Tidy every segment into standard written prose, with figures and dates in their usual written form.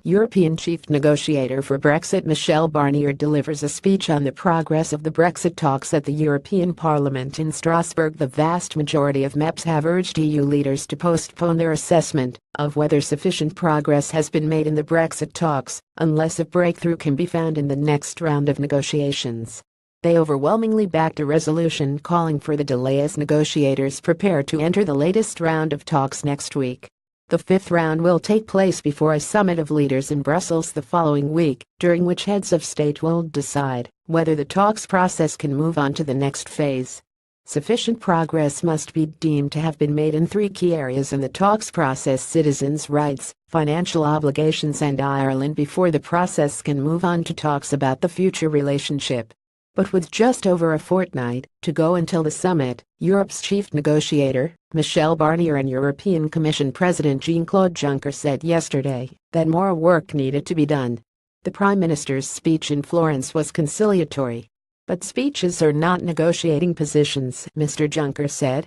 European Chief Negotiator for Brexit Michel Barnier delivers a speech on the progress of the Brexit talks at the European Parliament in Strasbourg. The vast majority of Meps have urged EU leaders to postpone their assessment of whether sufficient progress has been made in the Brexit talks, unless a breakthrough can be found in the next round of negotiations. They overwhelmingly backed a resolution calling for the delay as negotiators prepare to enter the latest round of talks next week. The fifth round will take place before a summit of leaders in Brussels the following week, during which heads of state will decide whether the talks process can move on to the next phase. Sufficient progress must be deemed to have been made in three key areas in the talks process: citizens' rights, financial obligations, and Ireland before the process can move on to talks about the future relationship. But with just over a fortnight to go until the summit, Europe's chief negotiator, Michel Barnier, and European Commission President Jean-Claude Juncker said yesterday that more work needed to be done. The Prime Minister's speech in Florence was conciliatory. But speeches are not negotiating positions, Mr. Juncker said.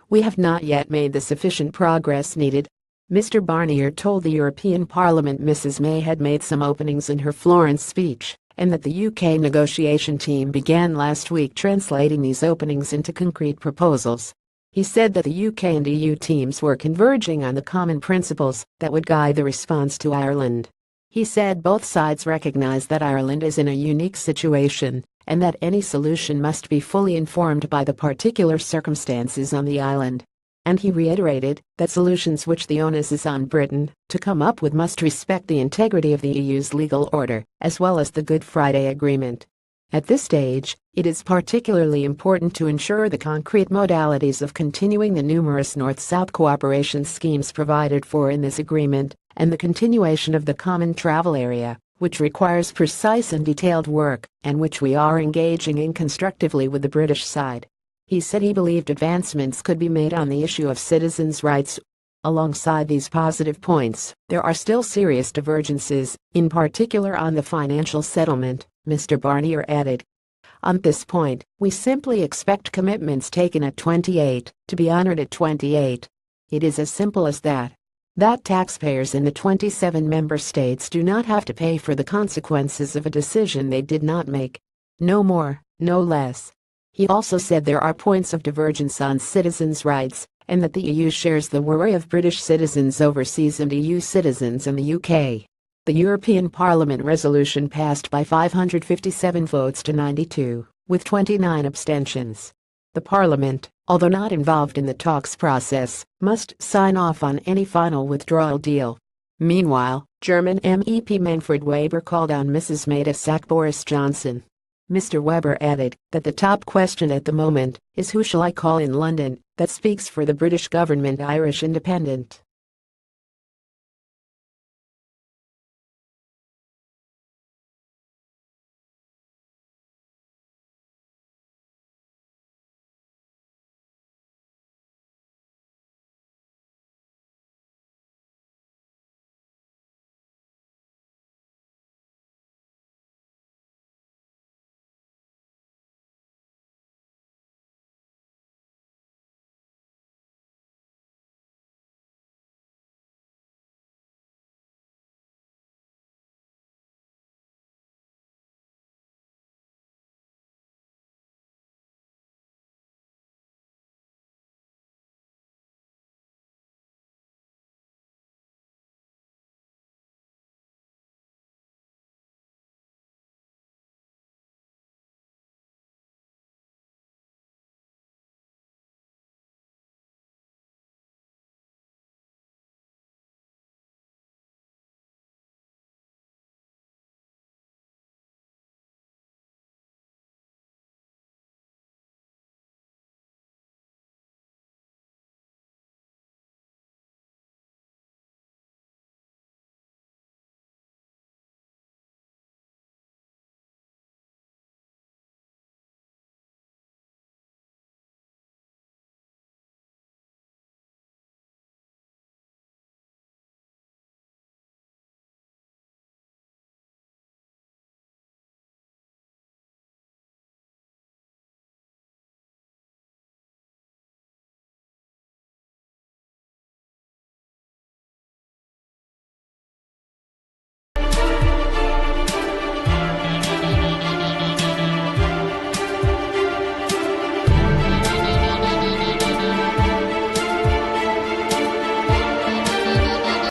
We have not yet made the sufficient progress needed. Mr. Barnier told the European Parliament Mrs. May had made some openings in her Florence speech, and that the UK negotiation team began last week translating these openings into concrete proposals. He said that the UK and EU teams were converging on the common principles that would guide the response to Ireland. He said both sides recognize that Ireland is in a unique situation and that any solution must be fully informed by the particular circumstances on the island. And he reiterated that solutions which the onus is on Britain to come up with must respect the integrity of the EU's legal order, as well as the Good Friday Agreement. At this stage, it is particularly important to ensure the concrete modalities of continuing the numerous North-South cooperation schemes provided for in this agreement, and the continuation of the Common Travel Area, which requires precise and detailed work, and which we are engaging in constructively with the British side. He said he believed advancements could be made on the issue of citizens' rights. Alongside these positive points, there are still serious divergences, in particular on the financial settlement, Mr. Barnier added. On this point, we simply expect commitments taken at 28 to be honored at 28. It is as simple as that. That taxpayers in the 27 member states do not have to pay for the consequences of a decision they did not make. No more, no less. He also said there are points of divergence on citizens' rights, and that the EU shares the worry of British citizens overseas and EU citizens in the UK. The European Parliament resolution passed by 557 votes to 92, with 29 abstentions. The Parliament, although not involved in the talks process, must sign off on any final withdrawal deal. Meanwhile, German MEP Manfred Weber called on Mrs. May to sack Boris Johnson. Mr. Weber added that the top question at the moment is who shall I call in London that speaks for the British government. Irish Independent.